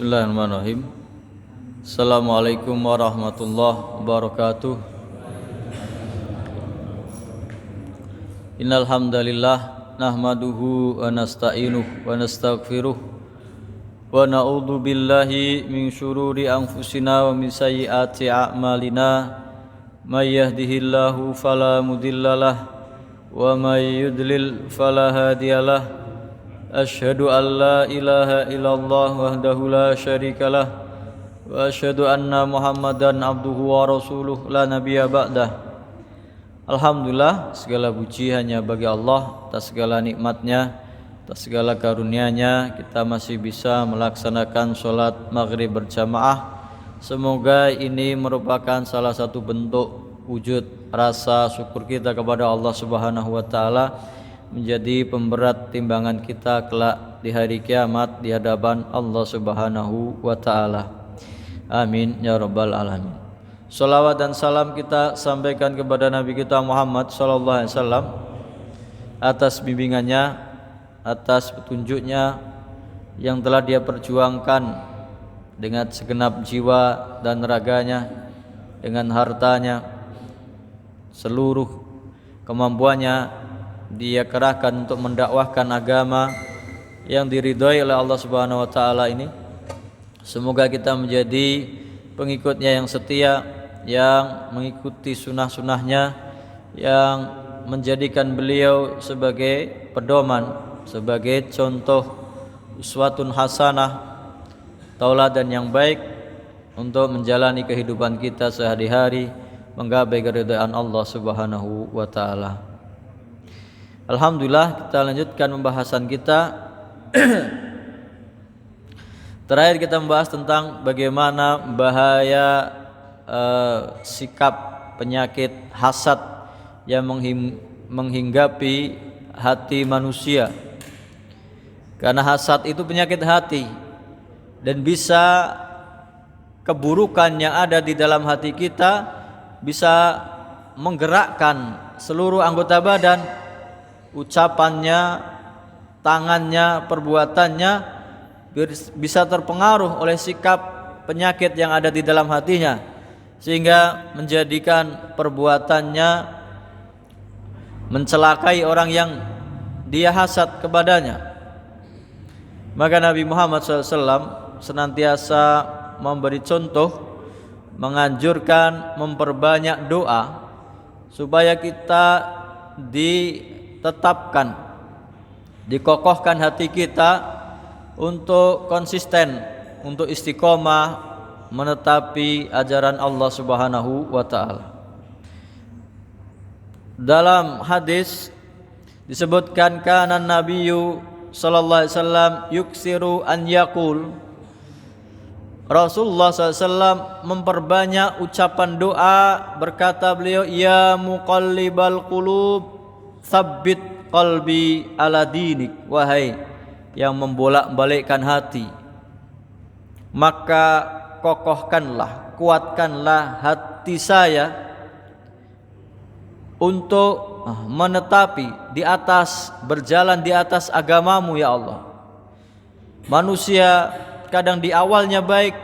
Bismillahirrahmanirrahim. Assalamualaikum warahmatullahi wabarakatuh. Innal hamdalillah nahmaduhu wa nasta'inuhu wa nastaghfiruh wa na'udzu billahi min syururi anfusina wa min sayyiati a'malina. May yahdihillahu fala mudhillalah wa may yudlil fala hadiyalah. Asyhadu an la ilaha illallah wahdahu la syarikalah wa asyhadu anna Muhammadan abduhu wa rasuluh la nabiyya ba'dah. Alhamdulillah, segala puji hanya bagi Allah atas segala nikmatnya, atas segala karunia-Nya kita masih bisa melaksanakan sholat maghrib berjamaah. Semoga ini merupakan salah satu bentuk wujud rasa syukur kita kepada Allah Subhanahu wa taala, menjadi pemberat timbangan kita kelak di hari kiamat di hadapan Allah Subhanahu wa taala. Amin ya rabbal alamin. Salawat dan salam kita sampaikan kepada Nabi kita Muhammad sallallahu alaihi wasallam atas bimbingannya, atas petunjuknya yang telah dia perjuangkan dengan segenap jiwa dan raganya, dengan hartanya, seluruh kemampuannya dia kerahkan untuk mendakwahkan agama yang diridhai oleh Allah Subhanahu wa taala ini. Semoga kita menjadi pengikutnya yang setia, yang mengikuti sunnah-sunnahnya, yang menjadikan beliau sebagai pedoman, sebagai contoh uswatun hasanah, tauladan yang baik untuk menjalani kehidupan kita sehari-hari menggapai keridhaan Allah Subhanahu wa taala. Alhamdulillah, kita lanjutkan pembahasan kita. Terakhir kita membahas tentang bagaimana bahaya sikap penyakit hasad yang menghinggapi hati manusia. Karena hasad itu penyakit hati, dan bisa keburukan yang ada di dalam hati kita bisa menggerakkan seluruh anggota badan, ucapannya, tangannya, perbuatannya bisa terpengaruh oleh sikap penyakit yang ada di dalam hatinya, sehingga menjadikan perbuatannya mencelakai orang yang dia hasad kepadanya. Maka Nabi Muhammad SAW senantiasa memberi contoh, menganjurkan memperbanyak doa supaya kita ditetapkan, dikokohkan hati kita untuk konsisten, untuk istiqomah menetapi ajaran Allah Subhanahu wa taala. Dalam hadis disebutkan kana nabiyyu sallallahu alaihi wasallam yuksiru an yaqul, Rasulullah SAW memperbanyak ucapan doa, berkata beliau, ya muqallibal qulub tsabbit qalbi ala dinik, wahai yang membolak-balikkan hati, maka kokohkanlah, kuatkanlah hati saya untuk menetapi di atas, berjalan di atas agamamu ya Allah. Manusia kadang di awalnya baik,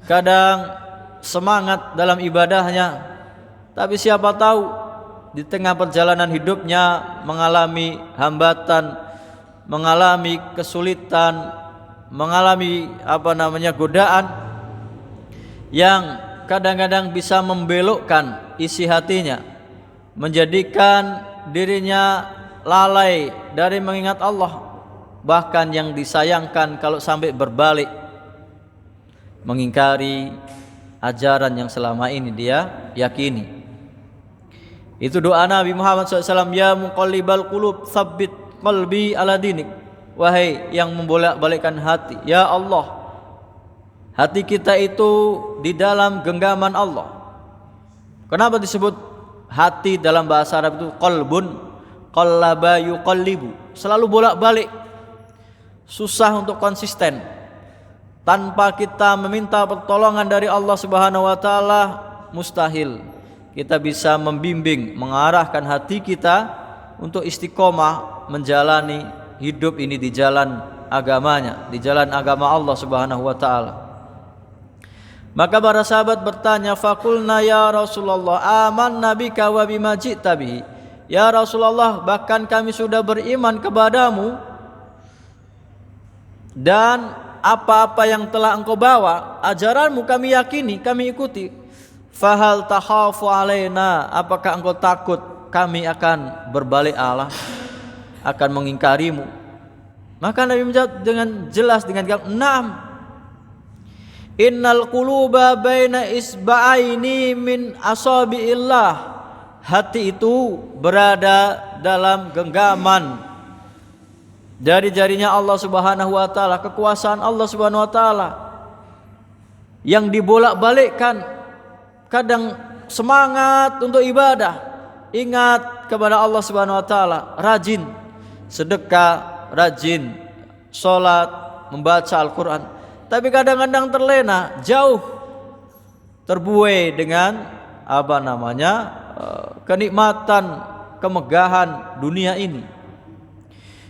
kadang semangat dalam ibadahnya, tapi siapa tahu di tengah perjalanan hidupnya mengalami hambatan, mengalami kesulitan, mengalami godaan yang kadang-kadang bisa membelokkan isi hatinya, menjadikan dirinya lalai dari mengingat Allah. Bahkan yang disayangkan kalau sampai berbalik mengingkari ajaran yang selama ini dia yakini. Itu doa Nabi Muhammad SAW, ya muqallibal qulub tsabbit qalbi ala dinik, wahai yang membolak-balikkan hati, ya Allah, hati kita itu di dalam genggaman Allah. Kenapa disebut hati dalam bahasa Arab itu qalbun, qallaba yuqallibu, selalu bolak-balik, susah untuk konsisten. Tanpa kita meminta pertolongan dari Allah Subhanahu wa taala, mustahil kita bisa membimbing, mengarahkan hati kita untuk istiqomah menjalani hidup ini di jalan agamanya, di jalan agama Allah Subhanahu wa taala. Maka para sahabat bertanya, faqulna ya Rasulullah amanna bika wa bima ji'ta bihi. Ya Rasulullah, bahkan kami sudah beriman kepadamu dan apa-apa yang telah engkau bawa, ajaranmu kami yakini, kami ikuti. Fahal takhafu alaina, apakah engkau takut kami akan berbalik arah, akan mengingkarimu? Maka Nabi menjawab dengan jelas, dengan gamblang, "Na'am. Innal quluba baina isba'aini min asabi'illah." Hati itu berada dalam genggaman dari jarinya Allah Subhanahu wa taala, kekuasaan Allah Subhanahu wa taala yang dibolak-balikkan. Kadang semangat untuk ibadah, ingat kepada Allah Subhanahu wa taala, rajin sedekah, rajin salat, membaca Al-Qur'an. Tapi kadang-kadang terlena, jauh terbuai dengan kenikmatan, kemegahan dunia ini.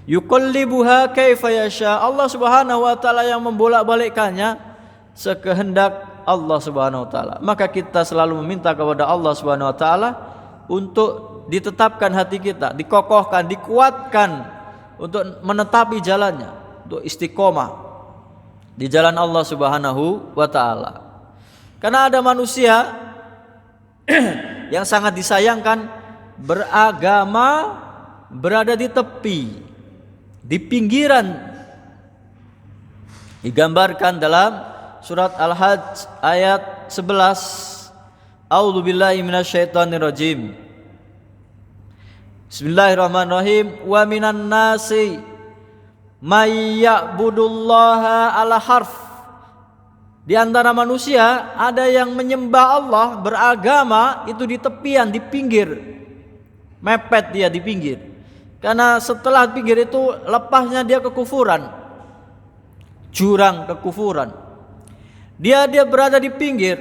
Yuqallibuha kaifa yasha. Allah Subhanahu wa taala yang membolak-balikkannya sekehendak Allah Subhanahu wa taala. Maka kita selalu meminta kepada Allah Subhanahu wa taala untuk ditetapkan hati kita, dikokohkan, dikuatkan untuk menetapi jalannya, untuk istiqomah di jalan Allah Subhanahu wa taala. Karena ada manusia yang sangat disayangkan beragama berada di tepi, di pinggiran. Digambarkan dalam surat Al-Hajj ayat 11. A'udzubillahi minasyaitonirrajim. Bismillahirrahmanirrahim. Wa minan nasi may ya'budullaha ala harf. Di antara manusia ada yang menyembah Allah, beragama itu di tepian, di pinggir. Mepet dia di pinggir. Karena setelah pinggir itu lepasnya dia kekufuran. Jurang kekufuran. Dia berada di pinggir,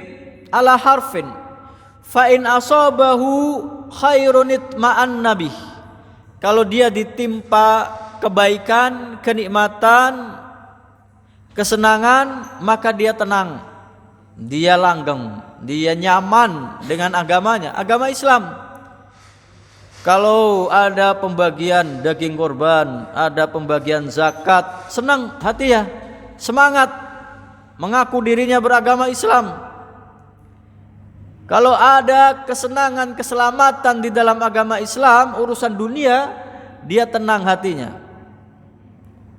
ala harfin. Fa in asabahu khairun itma'an nabih. Kalau dia ditimpa kebaikan, kenikmatan, kesenangan, maka dia tenang, dia langgeng, dia nyaman dengan agamanya, agama Islam. Kalau ada pembagian daging korban, ada pembagian zakat, senang hati ya, semangat, mengaku dirinya beragama Islam. Kalau ada kesenangan, keselamatan di dalam agama Islam, urusan dunia, dia tenang hatinya.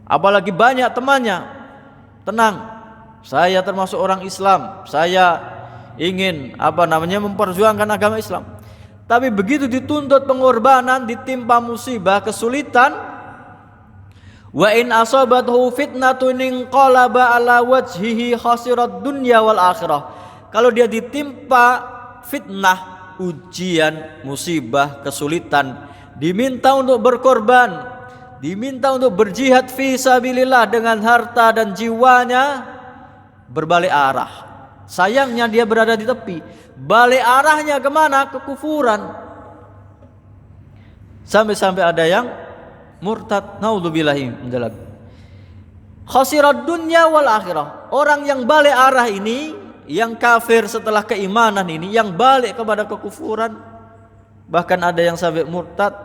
Apalagi banyak temannya, tenang. Saya termasuk orang Islam, saya ingin memperjuangkan agama Islam. Tapi begitu dituntut pengorbanan, ditimpa musibah, kesulitan, wa in asabathu fitnatun inqalaba ala wajhihi khasirat dunya wal akhirah. Kalau dia ditimpa fitnah, ujian, musibah, kesulitan, diminta untuk berkorban, diminta untuk berjihad fi sabilillah dengan harta dan jiwanya, berbalik arah. Sayangnya dia berada di tepi. Balik arahnya kemana? Kekufuran. Sampai-sampai ada yang murtad, naudzubillahi min dzalik. Khasirat dunya wal akhirah. Orang yang balik arah ini, yang kafir setelah keimanan ini, yang balik kepada kekufuran, bahkan ada yang sampai murtad,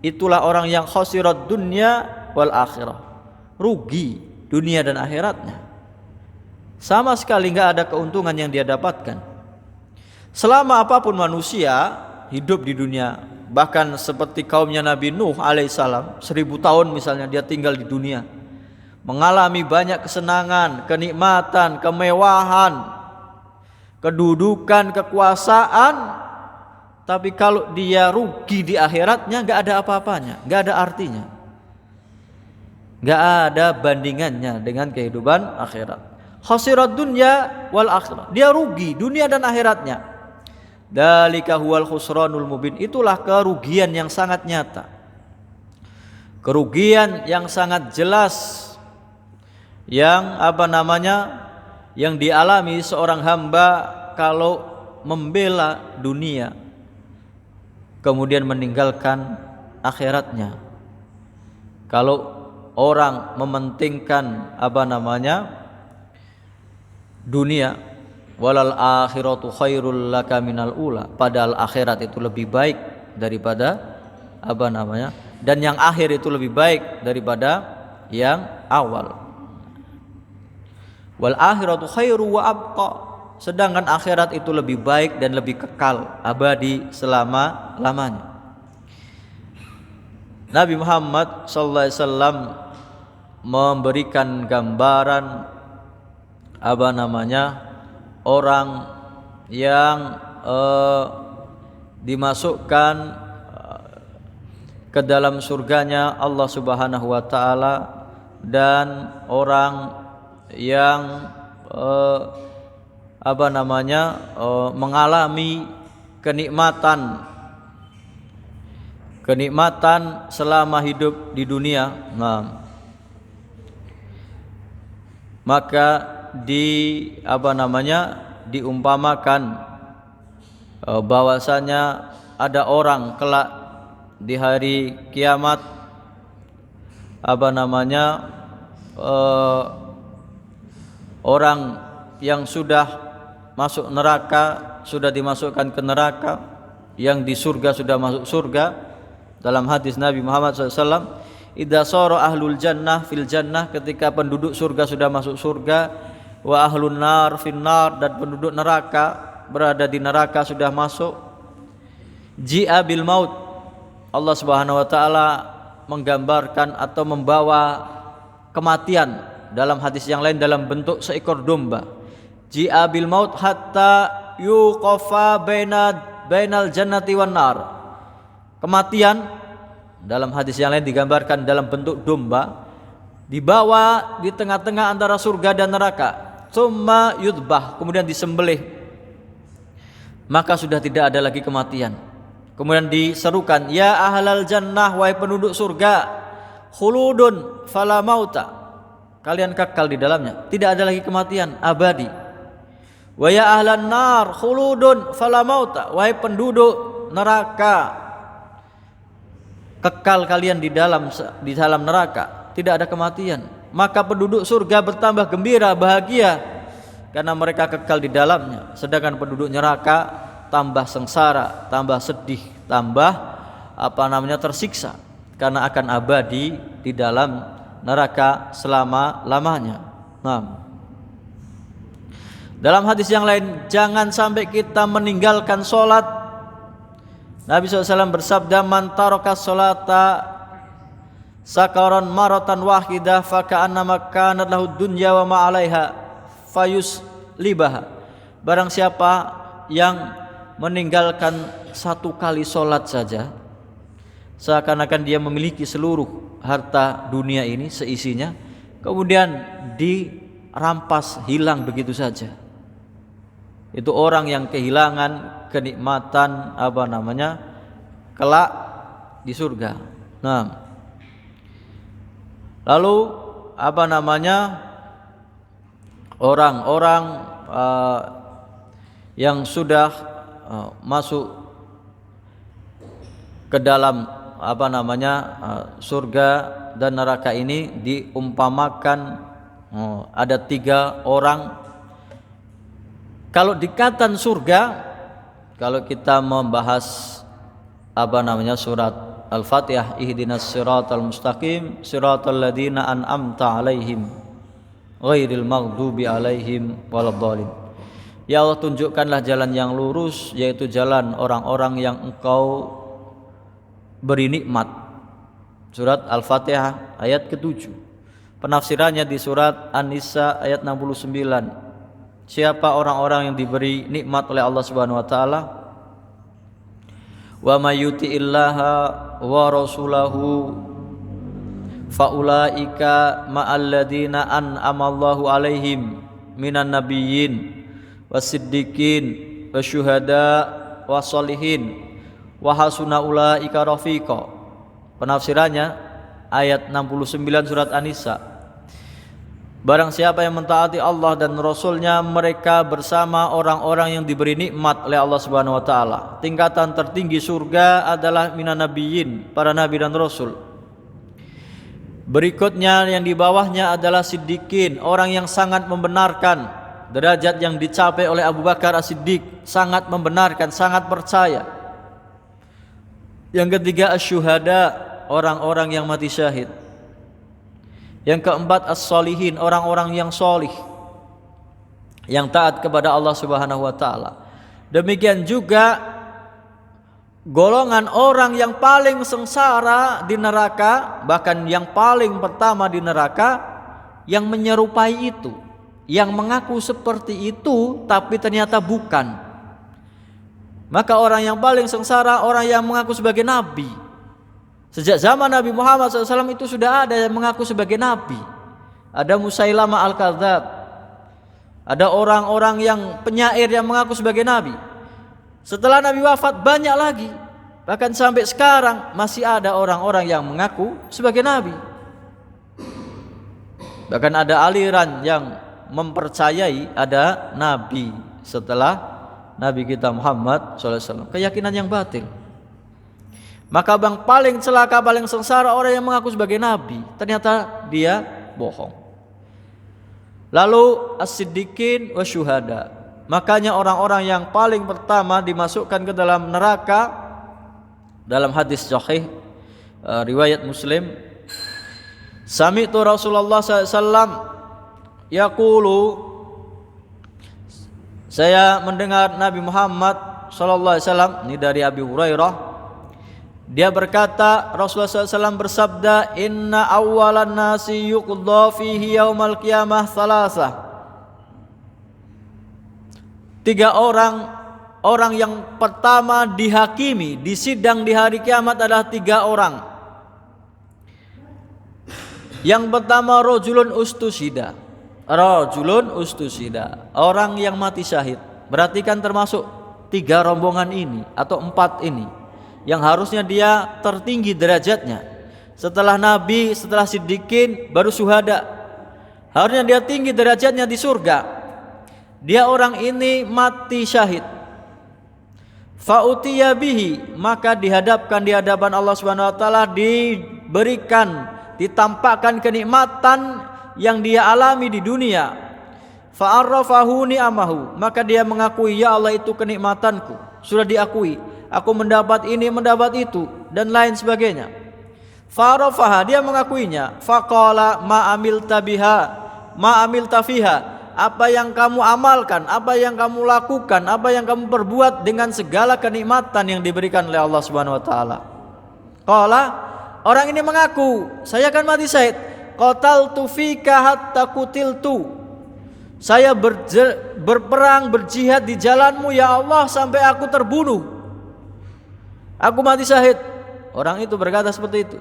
itulah orang yang khasirat dunya wal akhirah. Rugi dunia dan akhiratnya. Sama sekali enggak ada keuntungan yang dia dapatkan. Selama apapun manusia hidup di dunia, bahkan seperti kaumnya Nabi Nuh alaihissalam, 1000 tahun misalnya dia tinggal di dunia, mengalami banyak kesenangan, kenikmatan, kemewahan, kedudukan, kekuasaan. Tapi kalau dia rugi di akhiratnya, gak ada apa-apanya, gak ada artinya, gak ada bandingannya dengan kehidupan akhirat. Khasirat dunya wal akhirah, dia rugi dunia dan akhiratnya. Dzalika huwal khusranul mubin. Itulah kerugian yang sangat nyata, kerugian yang sangat jelas, yang yang dialami seorang hamba kalau membela dunia kemudian meninggalkan akhiratnya. Kalau orang mementingkan dunia, walal akhiratu khairul laka minal ula, padahal akhirat itu lebih baik daripada dan yang akhir itu lebih baik daripada yang awal. Wal akhiratu khairu wa abqa, sedangkan akhirat itu lebih baik dan lebih kekal, abadi selama-lamanya. Nabi Muhammad sallallahu alaihi wasallam memberikan gambaran orang yang dimasukkan ke dalam surganya Allah Subhanahu wa taala, dan orang yang mengalami kenikmatan selama hidup di dunia. Maka diumpamakan bahwasanya ada orang kelak di hari kiamat orang yang sudah masuk neraka sudah dimasukkan ke neraka, yang di surga sudah masuk surga. Dalam hadis Nabi Muhammad SAW, idza sara ahlul jannah fil jannah, ketika penduduk surga sudah masuk surga, wa ahlun nar fin nar, dan penduduk neraka berada di neraka sudah masuk, ji'a bil maut, Allah Subhanahu wa taala menggambarkan atau membawa kematian dalam hadis yang lain dalam bentuk seekor domba. Ji'a bil maut hatta yuqafa bainal jannati wan nar. Kematian dalam hadis yang lain digambarkan dalam bentuk domba, dibawa di tengah-tengah antara surga dan neraka. Tsumma yudbah, kemudian disembelih, maka sudah tidak ada lagi kematian. Kemudian diserukan, ya ahlal jannah, wahai penduduk surga, khuludun fala mauta, kalian kekal di dalamnya, tidak ada lagi kematian, abadi. Wa ya ahlan nar khuludun fala mauta, wahai penduduk neraka, kekal kalian di dalam neraka, tidak ada kematian. Maka penduduk surga bertambah gembira, bahagia karena mereka kekal di dalamnya, sedangkan penduduk neraka tambah sengsara, tambah sedih, tambah tersiksa karena akan abadi di dalam neraka selama-lamanya. Dalam hadis yang lain, jangan sampai kita meninggalkan sholat. Nabi SAW bersabda, man taraka sholata sakaron maratan wahidah faka'annama kanat lahu dunya wa ma'alaiha fayuslibaha. Barang siapa yang meninggalkan satu kali sholat saja, seakan-akan dia memiliki seluruh harta dunia ini seisinya, kemudian dirampas, hilang begitu saja. Itu orang yang kehilangan kenikmatan kelak di surga. Lalu orang-orang yang sudah masuk ke dalam surga dan neraka ini diumpamakan ada 3 orang. Kalau dikatakan surga, kalau kita membahas surat Al-Fatihah, ihdinas siratal mustaqim siratal ladzina an'amta 'alaihim ghairil maghdubi 'alaihim waladdallin. Ya Allah, tunjukkanlah jalan yang lurus, yaitu jalan orang-orang yang Engkau beri nikmat. Surat Al-Fatihah ayat ke-7. Penafsirannya di surat An-Nisa ayat 69. Siapa orang-orang yang diberi nikmat oleh Allah Subhanahu wa taala? Wa may yuti'illaha wa rasulahu faulaika ma'al ladzina an'amallahu 'alaihim minan nabiyyin wasiddiqin wasyuhada wassalihin wa hasuna ulaika rafiqa. Penafsirannya ayat 69 surat An-Nisa. Barang siapa yang mentaati Allah dan Rasulnya, mereka bersama orang-orang yang diberi nikmat oleh Allah Subhanahu wa taala. Tingkatan tertinggi surga adalah minan nabiyyin, para nabi dan rasul. Berikutnya yang di bawahnya adalah siddiqin, orang yang sangat membenarkan. Derajat yang dicapai oleh Abu Bakar As-Siddiq, sangat membenarkan, sangat percaya. Yang ketiga asyuhada, orang-orang yang mati syahid. Yang keempat as-solihin, orang-orang yang solih, yang taat kepada Allah Subhanahu wa taala. Demikian juga golongan orang yang paling sengsara di neraka, bahkan yang paling pertama di neraka, yang menyerupai itu, yang mengaku seperti itu tapi ternyata bukan. Maka orang yang paling sengsara orang yang mengaku sebagai nabi. Sejak zaman Nabi Muhammad SAW itu sudah ada yang mengaku sebagai nabi. Ada Musailamah Al-Kadzab, ada orang-orang yang penyair yang mengaku sebagai nabi. Setelah Nabi wafat banyak lagi. Bahkan sampai sekarang masih ada orang-orang yang mengaku sebagai nabi. Bahkan ada aliran yang mempercayai ada nabi setelah Nabi kita Muhammad SAW. Keyakinan yang batil. Maka bang paling celaka, paling sengsara orang yang mengaku sebagai nabi, ternyata dia bohong. Lalu as-siddiqin wa syuhada. Makanya orang-orang yang paling pertama dimasukkan ke dalam neraka dalam hadis sahih riwayat Muslim, sami'tu Rasulullah SAW yaqulu, saya mendengar Nabi Muhammad SAW, ini dari Abi Hurairah, dia berkata, Rasulullah SAW bersabda, inna awwalan nasi yuqdha fihi yaumal qiyamah thalathah. 3 orang yang pertama dihakimi, disidang di hari kiamat adalah 3 orang. Yang pertama rajulun ustusida. Rajulun ustusida, orang yang mati syahid. Berarti kan termasuk 3 rombongan ini atau 4 ini yang harusnya dia tertinggi derajatnya. Setelah nabi, setelah siddiqin, baru syuhada. Harusnya dia tinggi derajatnya di surga. Dia orang ini mati syahid. Fa'utiya bihi, maka dihadapkan di hadapan Allah Subhanahu wa taala, diberikan, ditampakkan kenikmatan yang dia alami di dunia. Fa'arrafahu ni'amahu, maka dia mengakui, ya Allah itu kenikmatanku, sudah diakui, aku mendapat ini, mendapat itu dan lain sebagainya. Fa'arrafaha, dia mengakuinya. Faqala ma amilta biha, ma amilta fiha, apa yang kamu amalkan, apa yang kamu lakukan, apa yang kamu perbuat dengan segala kenikmatan yang diberikan oleh Allah Subhanahu wa taala. Qala, orang ini mengaku, saya akan mati syahid. Qataltu fika hatta qutiltu, saya berperang, berjihad di jalanmu ya Allah sampai aku terbunuh, aku mati syahid. Orang itu berkata seperti itu.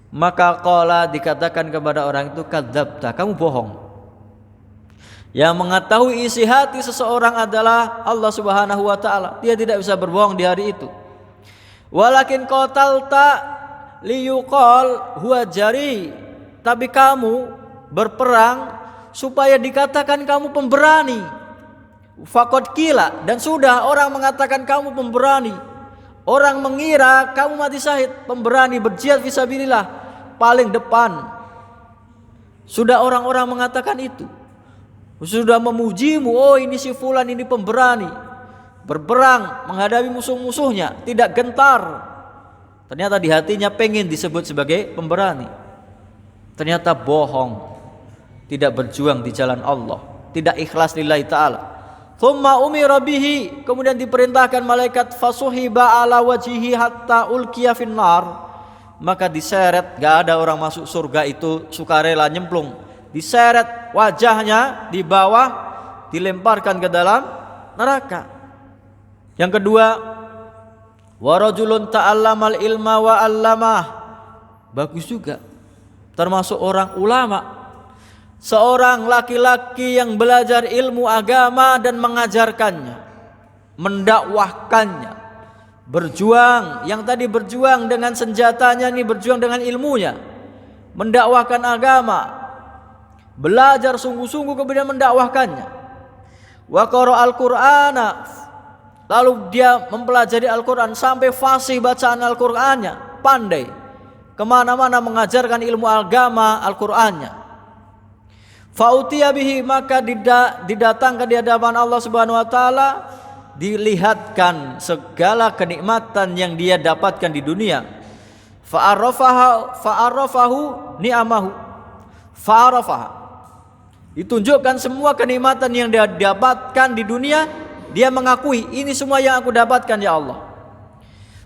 Maka qala, dikatakan kepada orang itu, kadzabta, kamu bohong. Yang mengetahui isi hati seseorang adalah Allah Subhanahu wa taala. Dia tidak bisa berbohong di hari itu. Walakin qatalta liyuqal huwa jari, tapi kamu berperang supaya dikatakan kamu pemberani. Faqad qila, dan sudah orang mengatakan kamu pemberani. Orang mengira kamu mati syahid, pemberani, berjihad fisabilillah, paling depan. Sudah orang-orang mengatakan itu. Sudah memujimu, oh ini si fulan, ini pemberani, berperang menghadapi musuh-musuhnya, tidak gentar. Ternyata di hatinya pengen disebut sebagai pemberani. Ternyata bohong, tidak berjuang di jalan Allah, tidak ikhlas lillahi ta'ala. Thumma umira bihi, kemudian diperintahkan malaikat, fasuhiba ala wajihi hatta ulqiya finnar, maka diseret, gak ada orang masuk surga itu sukarela nyemplung, diseret wajahnya di bawah, dilemparkan ke dalam neraka. Yang kedua, warajulun ta'allamal ilma wa 'allamah, bagus juga, termasuk orang ulama, seorang laki-laki yang belajar ilmu agama dan mengajarkannya, mendakwahkannya, berjuang. Yang tadi berjuang dengan senjatanya, ini berjuang dengan ilmunya, mendakwahkan agama, belajar sungguh-sungguh kemudian mendakwahkannya. Wa qara'al Qur'ana, lalu dia mempelajari Al-Qur'an sampai fasih bacaan Al-Qur'annya, pandai. kemana-mana mengajarkan ilmu agama Al-Qur'annya. Fa'utiya bihi, maka didatangkan di hadapan Allah Subhanahu wa taala, dilihatkan segala kenikmatan yang dia dapatkan di dunia. Fa'arafahu ni'amahu. Fa'arafaha, ditunjukkan semua kenikmatan yang dia dapatkan di dunia, dia mengakui ini semua yang aku dapatkan ya Allah.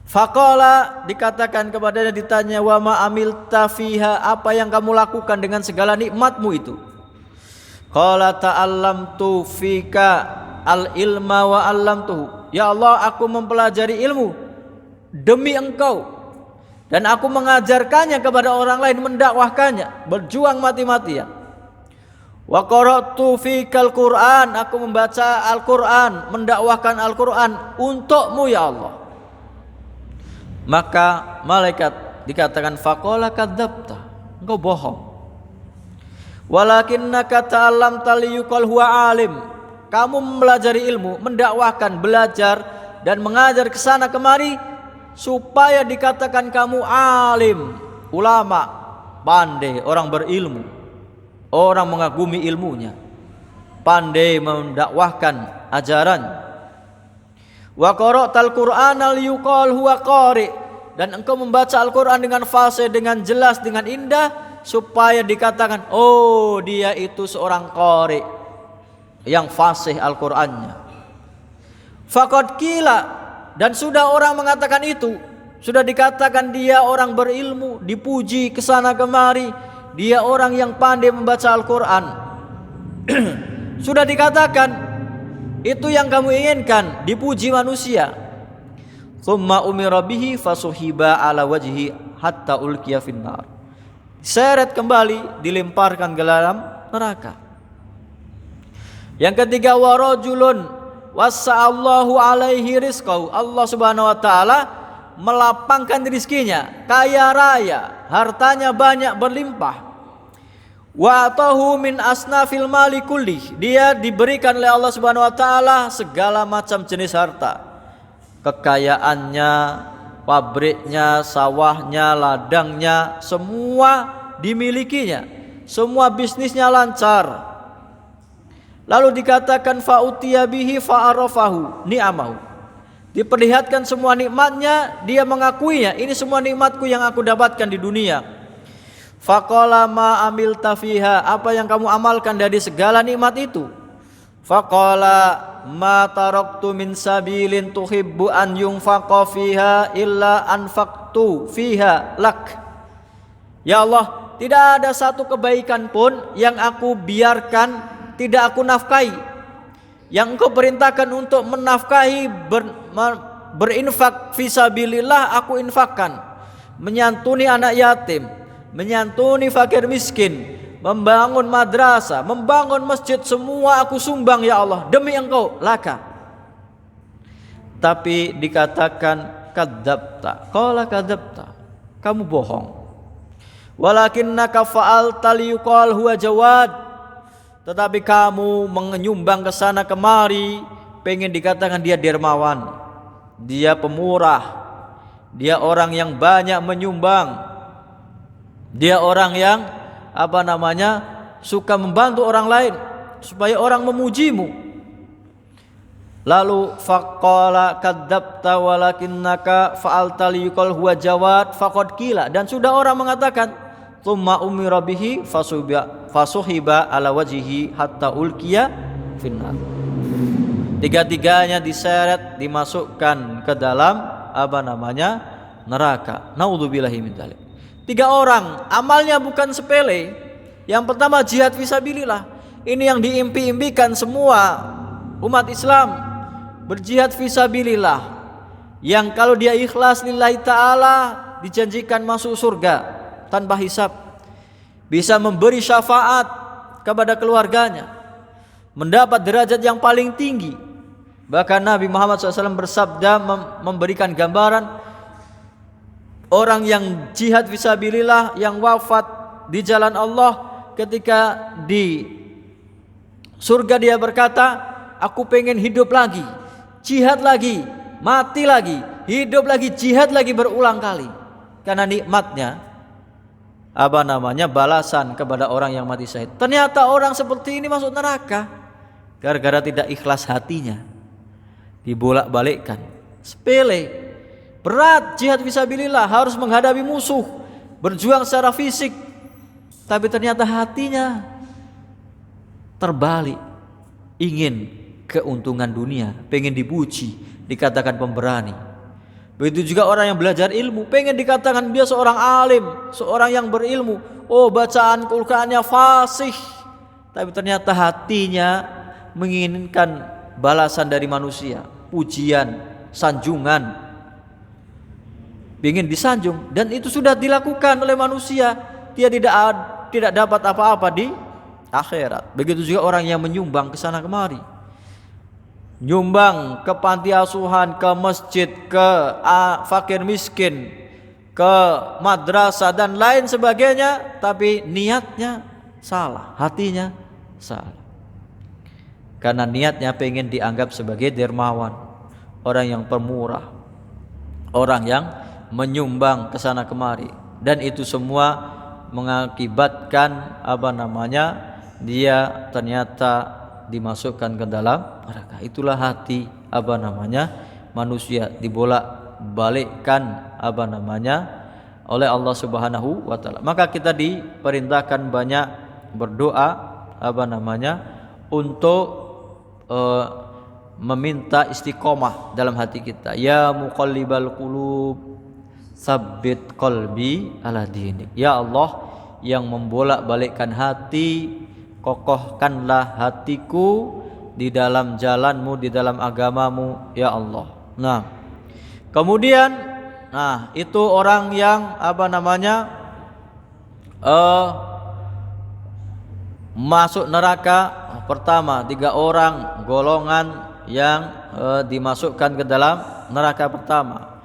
Faqala, dikatakan kepadanya, ditanya, wa ma amilta fiha, apa yang kamu lakukan dengan segala nikmatmu itu? Qala ta'allamtu fika al-ilma wa 'allamtuhu. Ya Allah, aku mempelajari ilmu demi Engkau dan aku mengajarkannya kepada orang lain, mendakwahkannya, berjuang mati-matian. Wa qara'tu fikal Qur'an, aku membaca Al-Qur'an, mendakwahkan Al-Qur'an untukmu ya Allah. Maka malaikat dikatakan, faqala kadzabta, engkau bohong. Walakinnaka ta'allamta liyuqal huwa alim, kamu mempelajari ilmu, mendakwahkan, belajar dan mengajar ke sana kemari supaya dikatakan kamu alim, ulama, pandai, orang berilmu, orang mengagumi ilmunya, pandai mendakwahkan ajaran. Wa qara'tal Qur'ana liyuqal huwa qari, dan engkau membaca Al-Qur'an dengan fasih, dengan jelas, dengan indah, supaya dikatakan oh dia itu seorang qari yang fasih Al-Qur'annya. Faqad qila, dan sudah orang mengatakan itu, sudah dikatakan dia orang berilmu, dipuji kesana kemari, dia orang yang pandai membaca Al-Qur'an. Sudah dikatakan itu yang kamu inginkan, dipuji manusia. Tsumma umira bihi fasuhiba ala wajhi hatta ulqiya finnar, seret kembali, dilemparkan ke dalam neraka. Yang ketiga, warajulun wasa'allahu alaihi rizqahu, Allah Subhanahu wa taala melapangkan rizkinya, kaya raya, hartanya banyak berlimpah. Wa atahu min asnafil mali kulli, dia diberikan oleh Allah Subhanahu wa taala segala macam jenis harta. Kekayaannya, pabriknya, sawahnya, ladangnya, semua dimilikinya, semua bisnisnya lancar. Lalu dikatakan fa'utiya bihi fa'arafahu ni'amahu, diperlihatkan semua nikmatnya, dia mengakuinya, ini semua nikmatku yang aku dapatkan di dunia. Faqala ma amilta fiha, apa yang kamu amalkan dari segala nikmat itu? Faqala ma taraktu min sabilin tuhibbu an yunfaqa fiha illa anfaqtu fiha lak. Ya Allah, tidak ada satu kebaikan pun yang aku biarkan, tidak aku nafkahi, yang Engkau perintahkan untuk menafkahi, berinfak fisabilillah, aku infakkan. Menyantuni anak yatim, menyantuni fakir miskin, membangun madrasah, membangun masjid, semua aku sumbang ya Allah demi Engkau laka. Tapi dikatakan kadzabta, qala kadzabta, kamu bohong. Walakinnaka fa'alta liyuqal huwa jawad, tetapi kamu menyumbang ke sana kemari pengen dikatakan dia dermawan, dia pemurah, dia orang yang banyak menyumbang, dia orang yang suka membantu orang lain supaya orang memujimu. Lalu faqala kadzabta walakinnaka fa'alta liyuqal huwa jawad faqad qila, dan sudah orang mengatakan tsumma umira bihi fasuhiba ala wajhihi hatta ulqiya finnar. Tiga-tiganya diseret, dimasukkan ke dalam neraka. Naudzubillahi min dzalik. Tiga orang, amalnya bukan sepele. Yang pertama jihad fisabilillah. Ini yang diimpi-impikan semua umat Islam, berjihad fisabilillah. Yang kalau dia ikhlas lillahi ta'ala dijanjikan masuk surga tanpa hisab, bisa memberi syafaat kepada keluarganya, mendapat derajat yang paling tinggi. Bahkan Nabi Muhammad SAW bersabda, memberikan gambaran orang yang jihad fisabilillah, yang wafat di jalan Allah, ketika di surga dia berkata, aku pengen hidup lagi, jihad lagi, mati lagi, hidup lagi, jihad lagi berulang kali. Karena nikmatnya balasan kepada orang yang mati syahid. Ternyata orang seperti ini masuk neraka gara-gara tidak ikhlas hatinya. Dibolak-balikkan. Sepele. Berat jihad fisabilillah, harus menghadapi musuh, berjuang secara fisik. Tapi ternyata hatinya terbalik. Ingin keuntungan dunia, pengen dipuji, dikatakan pemberani. Begitu juga orang yang belajar ilmu, pengen dikatakan dia seorang alim, seorang yang berilmu. Oh, bacaan Qur'annya fasih. Tapi ternyata hatinya menginginkan balasan dari manusia, pujian, sanjungan. Ingin disanjung, dan itu sudah dilakukan oleh manusia. Dia tidak dapat apa-apa di akhirat. Begitu juga orang yang menyumbang ke sana kemari. Nyumbang ke panti asuhan, ke masjid, ke fakir miskin, ke madrasah dan lain sebagainya, tapi niatnya salah, hatinya salah. Karena niatnya pengen dianggap sebagai dermawan, orang yang pemurah, orang yang menyumbang ke sana kemari, dan itu semua mengakibatkan dia ternyata dimasukkan ke dalam neraka. Itulah hati manusia dibolak-balikkan oleh Allah Subhanahu wa taala. Maka kita diperintahkan banyak berdoa untuk meminta istiqomah dalam hati kita. Ya muqallibal qulub, tsabbit qalbi ala dinik. Ya Allah yang membolak-balikkan hati, kokohkanlah hatiku di dalam jalanmu, di dalam agamamu, ya Allah. Nah, kemudian itu orang yang masuk neraka. Pertama, 3 orang golongan yang dimasukkan ke dalam neraka pertama.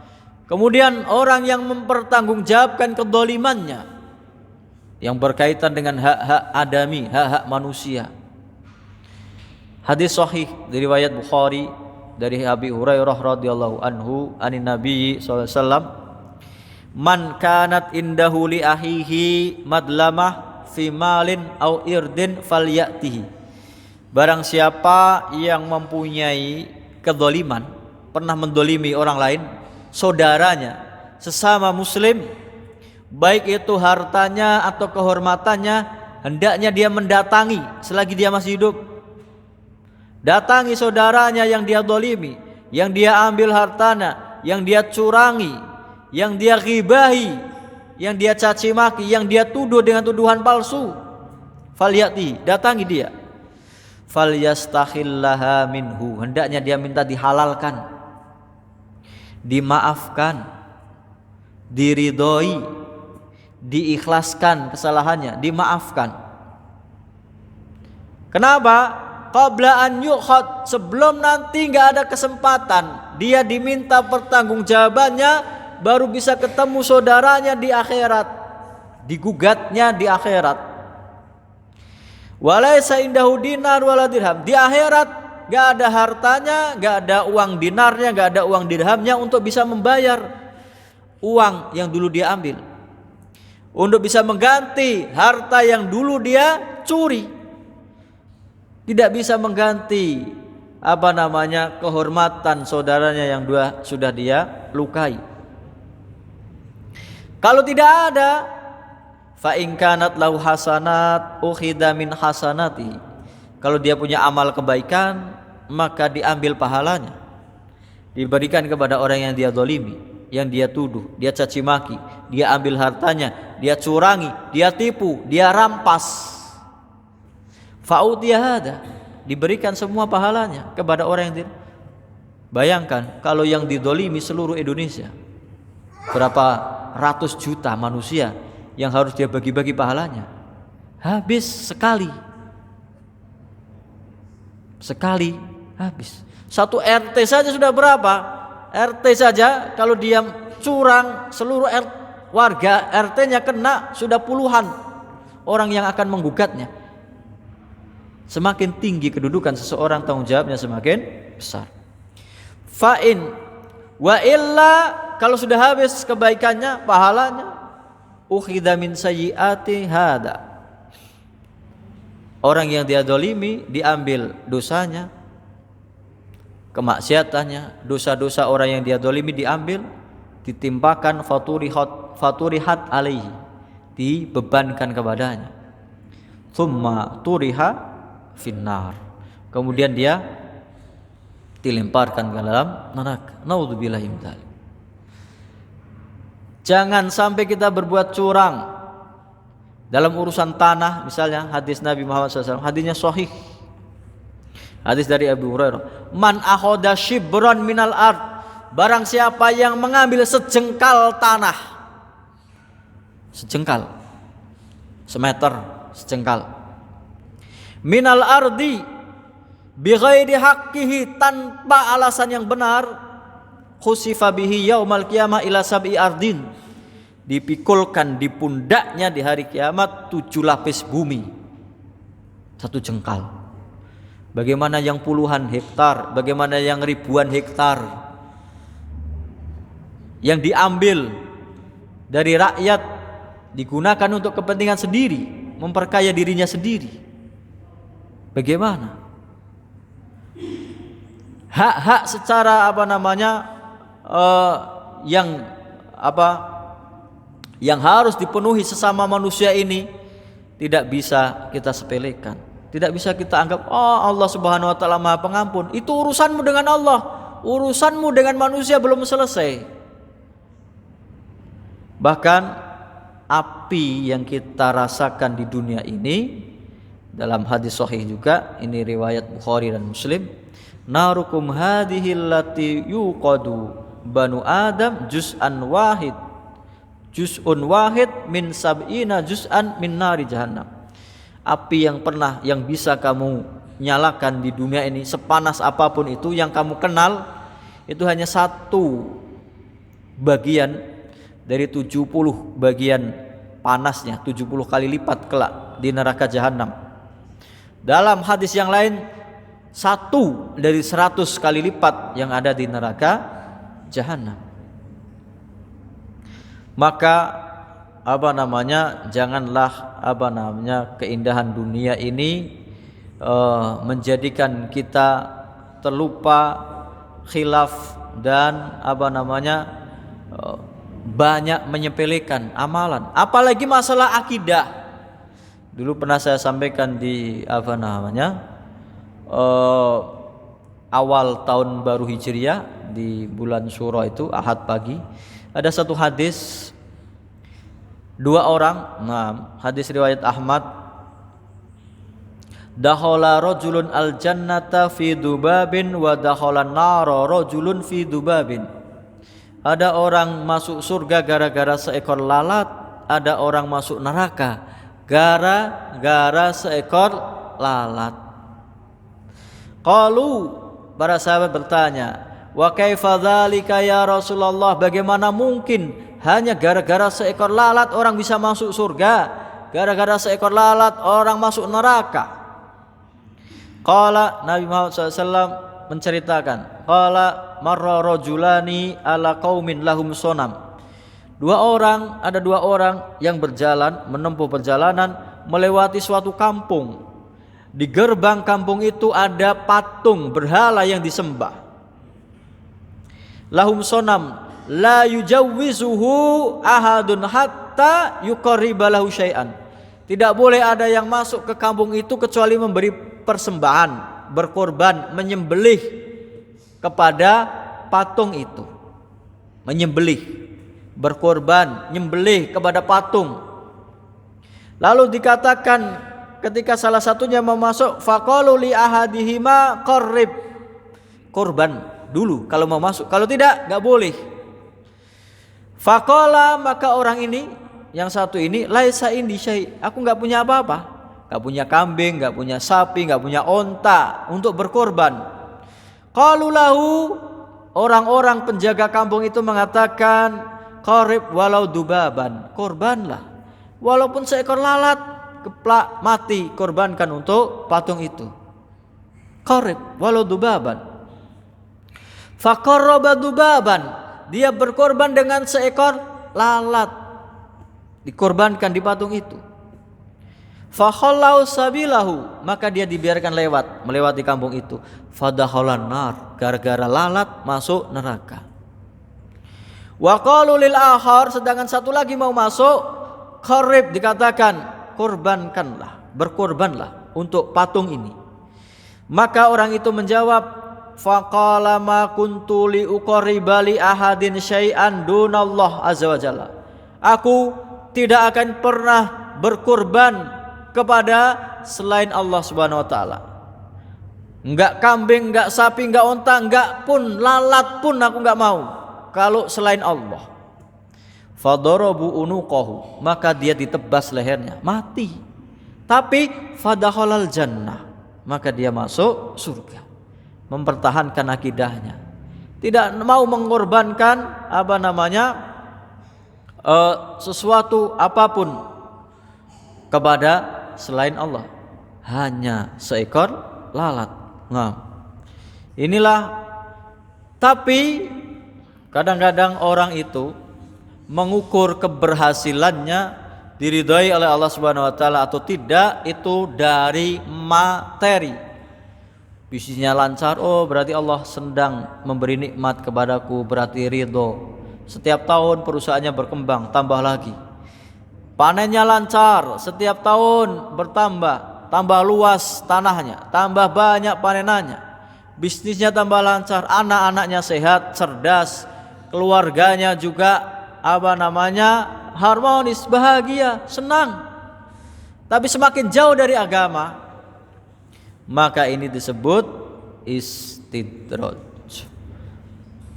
Kemudian orang yang mempertanggungjawabkan kedzalimannya yang berkaitan dengan hak-hak adami, hak-hak manusia. Hadis sahih dari riwayat Bukhari dari Abi Hurairah radhiyallahu anhu anin Nabi sallallahu alaihi wasallam, man kanat indahu li ahihi madlamah fi malin au irdin falyatihi. Barang siapa yang mempunyai kedzaliman, pernah mendolimi orang lain, saudaranya, sesama muslim, baik itu hartanya atau kehormatannya, hendaknya dia mendatangi selagi dia masih hidup. Datangi saudaranya yang dia dolimi, yang dia ambil hartanya, yang dia curangi, yang dia ghibahi, yang dia caci maki, yang dia tuduh dengan tuduhan palsu. Falyati, datangi dia. Falyastakhillaha minhu, hendaknya dia minta dihalalkan, dimaafkan, diridhoi, diikhlaskan kesalahannya, dimaafkan. Kenapa? Qabla an yukhad, sebelum nanti nggak ada kesempatan dia diminta pertanggungjawabannya, baru bisa ketemu saudaranya di akhirat, digugatnya di akhirat. Walaysa indahu dinar wala dirham, di akhirat nggak ada hartanya, nggak ada uang dinarnya, nggak ada uang dirhamnya untuk bisa membayar uang yang dulu dia ambil, untuk bisa mengganti harta yang dulu dia curi. Tidak bisa mengganti kehormatan saudaranya yang sudah dia lukai. Kalau tidak ada, fa in kanat lahu hasanat ukhidha min hasanati. Kalau dia punya amal kebaikan, maka diambil pahalanya, diberikan kepada orang yang dia zalimi, yang dia tuduh, dia caci maki, dia ambil hartanya, dia curangi, dia tipu, dia rampas. Fa'utiya hada, diberikan semua pahalanya kepada orang yang bayangkan kalau yang didolimi seluruh Indonesia, berapa ratus juta manusia yang harus dia bagi-bagi pahalanya, habis sekali habis. Satu RT saja sudah berapa? RT saja kalau dia curang, seluruh warga RT-nya kena, sudah puluhan orang yang akan menggugatnya. Semakin tinggi kedudukan seseorang, tanggung jawabnya semakin besar. Fa'in wa illa, kalau sudah habis kebaikannya, pahalanya, ukhidha min sayyiati hada. Orang yang dia dolimi diambil dosanya, kemaksiatannya, dosa-dosa orang yang dia dolimi diambil, ditimpakan faturihat alaihi, dibebankan kepadanya. Thumma turiha finnar, kemudian dia dilemparkan ke dalam neraka. Naudzubillahi min dzalik. Jangan sampai kita berbuat curang dalam urusan tanah. Misalnya hadis Nabi Muhammad SAW, hadisnya sahih, hadis dari Abu Hurairah, man akhoda shibran minal ard, barang siapa yang mengambil sejengkal tanah, sejengkal, semeter, sejengkal, minal ardi bighairi haqqihi, tanpa alasan yang benar, khusifa bihi yaumal qiyamah ila sab'i ardin, dipikulkan di pundaknya di hari kiamat 7 lapis bumi, satu jengkal. Bagaimana yang puluhan hektar, bagaimana yang ribuan hektar yang diambil dari rakyat, digunakan untuk kepentingan sendiri, memperkaya dirinya sendiri. Bagaimana hak-hak secara yang harus dipenuhi sesama manusia ini tidak bisa kita sepelekan, tidak bisa kita anggap Allah Subhanahu wa taala Maha Pengampun. Itu urusanmu dengan Allah, urusanmu dengan manusia belum selesai. Bahkan api yang kita rasakan di dunia ini, dalam hadis sahih juga, ini riwayat Bukhari dan Muslim, narukum hadhihi allati yuqadu banu adam juz'un wahid min sab'ina juz'an min nari jahannam. Api yang bisa kamu nyalakan di dunia ini, sepanas apapun itu yang kamu kenal, itu hanya 1 bagian dari 70 bagian panasnya, 70 kali lipat kelak di neraka jahanam. Dalam hadis yang lain, 1 dari 100 kali lipat yang ada di neraka jahanam. Maka janganlah keindahan dunia ini menjadikan kita terlupa, khilaf, dan banyak menyepelekan amalan, apalagi masalah akidah. Dulu pernah saya sampaikan di awal tahun baru Hijriah, di bulan Syura itu, Ahad pagi, ada satu hadis, 2 orang, hadis riwayat Ahmad, dakhala rajulun al jannata fi dubabin wa dakhala an-nara rajulun fi dubabin. Ada orang masuk surga gara-gara seekor lalat, ada orang masuk neraka gara-gara seekor lalat. Qalu, para sahabat bertanya, wa kaifa dzalika ya Rasulullah, bagaimana mungkin hanya gara-gara seekor lalat orang bisa masuk surga, gara-gara seekor lalat orang masuk neraka? Qala, Nabi Muhammad SAW menceritakan, qala marra rajulani ala qaumin lahum sonam. Ada dua orang yang menempuh perjalanan melewati suatu kampung. Di gerbang kampung itu ada patung berhala yang disembah. Lahum sonam la yujawwizuhu ahadun hatta yuqarriba lahu syai'an. Tidak boleh ada yang masuk ke kampung itu kecuali memberi persembahan, berkorban, menyembelih kepada patung itu. Menyembelih, berkorban, nyembelih kepada patung. Lalu dikatakan ketika salah satunya mau masuk, faqalu li ahadihima qarrib, korban dulu kalau mau masuk, kalau tidak enggak boleh. Faqala, maka orang ini, yang satu ini, laisa indi syai', aku enggak punya apa-apa, enggak punya kambing, enggak punya sapi, enggak punya onta untuk berkorban. Qalu lahu, orang-orang penjaga kampung itu mengatakan, qarib walau dubaban, korbanlah walaupun seekor lalat, keplak mati, korbankan untuk patung itu. Qarib walau dubaban. Faqarraba dubaban, dia berkorban dengan seekor lalat. dikorbankan di patung itu. Fakhallau sabilahu, maka dia dibiarkan melewati kampung itu. Fadakhalan nar, gara-gara lalat masuk neraka. Wa qalu lil akhar, sedangkan satu lagi mau masuk, qarib, dikatakan korbankanlah, berkorbanlah untuk patung ini. Maka orang itu menjawab, faqala ma kuntu li uqarriba li ahadin syai'an dunallah azza wa jalla. Aku tidak akan pernah berkorban kepada selain Allah Subhanahu wa taala. Enggak kambing, enggak sapi, enggak onta, enggak pun lalat pun aku enggak mau kalau selain Allah. Fadarabu unuqahu, maka dia ditebas lehernya, mati. Tapi fadakhalal jannah, maka dia masuk surga. Mempertahankan akidahnya. Tidak mau mengorbankan sesuatu apapun kepada selain Allah, hanya seekor lalat. Nah, inilah. Tapi kadang-kadang orang itu mengukur keberhasilannya diridhai oleh Allah Subhanahu wa taala atau tidak itu dari materi. Bisnisnya lancar, oh berarti Allah sedang memberi nikmat kepadaku, berarti ridho. Setiap tahun perusahaannya berkembang, tambah lagi. Panennya lancar, setiap tahun bertambah, tambah luas tanahnya, tambah banyak panenannya. Bisnisnya tambah lancar, anak-anaknya sehat, cerdas, keluarganya juga harmonis, bahagia, senang. Tapi semakin jauh dari agama, maka ini disebut istidraj.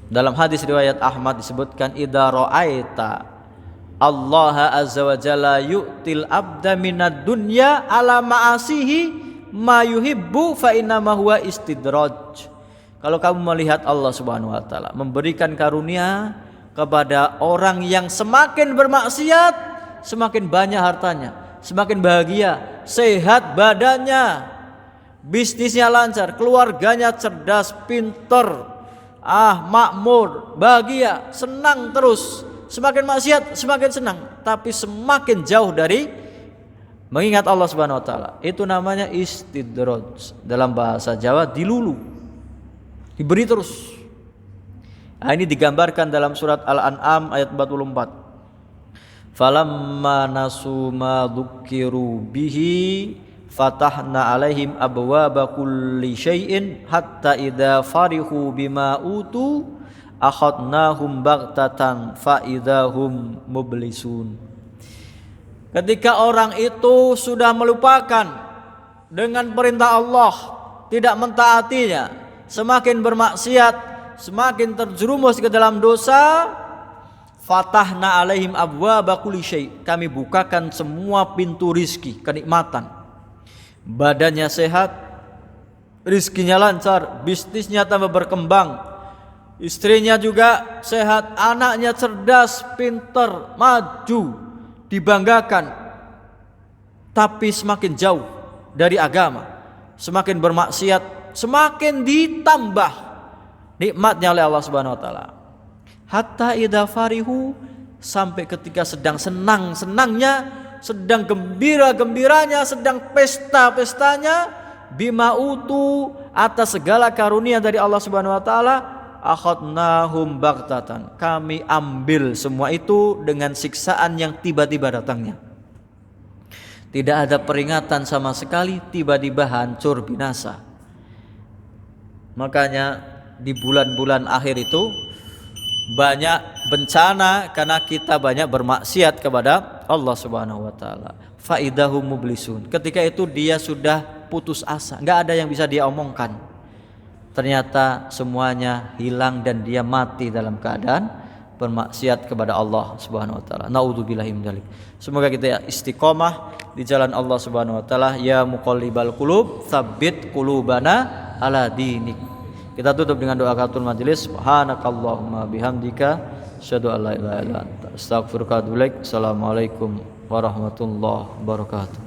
Dalam hadis riwayat Ahmad disebutkan, idza ra'aita Allah azza wa jalla yu'til abda minad dunya ala ma'asihi ma yuhibbu fa innama huwa istidraj. Kalau kamu melihat Allah Subhanahu wa taala memberikan karunia kepada orang yang semakin bermaksiat, semakin banyak hartanya, semakin bahagia, sehat badannya, bisnisnya lancar, keluarganya cerdas, pinter, makmur, bahagia, senang terus. Semakin maksiat semakin senang, tapi semakin jauh dari mengingat Allah Subhanahu wa taala. Itu namanya istidraj. Dalam bahasa Jawa dilulu. Diberi terus. Nah, ini digambarkan dalam surat Al-An'am ayat 44. Falamma nasu ma dzukiru bihi fatahna alaihim abwaaba kulli syai'in hatta idza farihu bima utu akhadnahum baghtatan fa idzahum mublisun. Ketika orang itu sudah melupakan dengan perintah Allah, tidak mentaatinya, semakin bermaksiat, semakin terjerumus ke dalam dosa, fatahna alaihim abwaaba kulli syai', kami bukakan semua pintu rizki, kenikmatan. Badannya sehat, rizkinya lancar, bisnisnya tambah berkembang, istrinya juga sehat, anaknya cerdas, pinter, maju, dibanggakan. Tapi semakin jauh dari agama, semakin bermaksiat, semakin ditambah nikmatnya oleh Allah Subhanahu wa taala. Hatta idza farihu, sampai ketika sedang senang-senangnya, sedang gembira-gembiranya, sedang pesta-pestanya, bima utu, atas segala karunia dari Allah Subhanahu wa taala, akhadnahum baghtatan, kami ambil semua itu dengan siksaan yang tiba-tiba datangnya. Tidak ada peringatan sama sekali, tiba-tiba hancur binasa. Makanya di bulan-bulan akhir itu banyak bencana karena kita banyak bermaksiat kepada Allah Subhanahu wa taala. Fa idahum mublisun, ketika itu dia sudah putus asa, enggak ada yang bisa dia omongkan. Ternyata semuanya hilang dan dia mati dalam keadaan bermaksiat kepada Allah Subhanahu wa taala. Naudzubillahi min dzalik. Semoga kita istiqomah di jalan Allah Subhanahu wa taala. Ya muqallibal qulub, tsabbit qulubana ala dinik. Kita tutup dengan doa kafatul majelis. Subhanakallahumma bihamdika asyhadu an la ilaha illa anta astaghfiruka wa atubu ilaik. Assalamualaikum warahmatullahi wabarakatuh.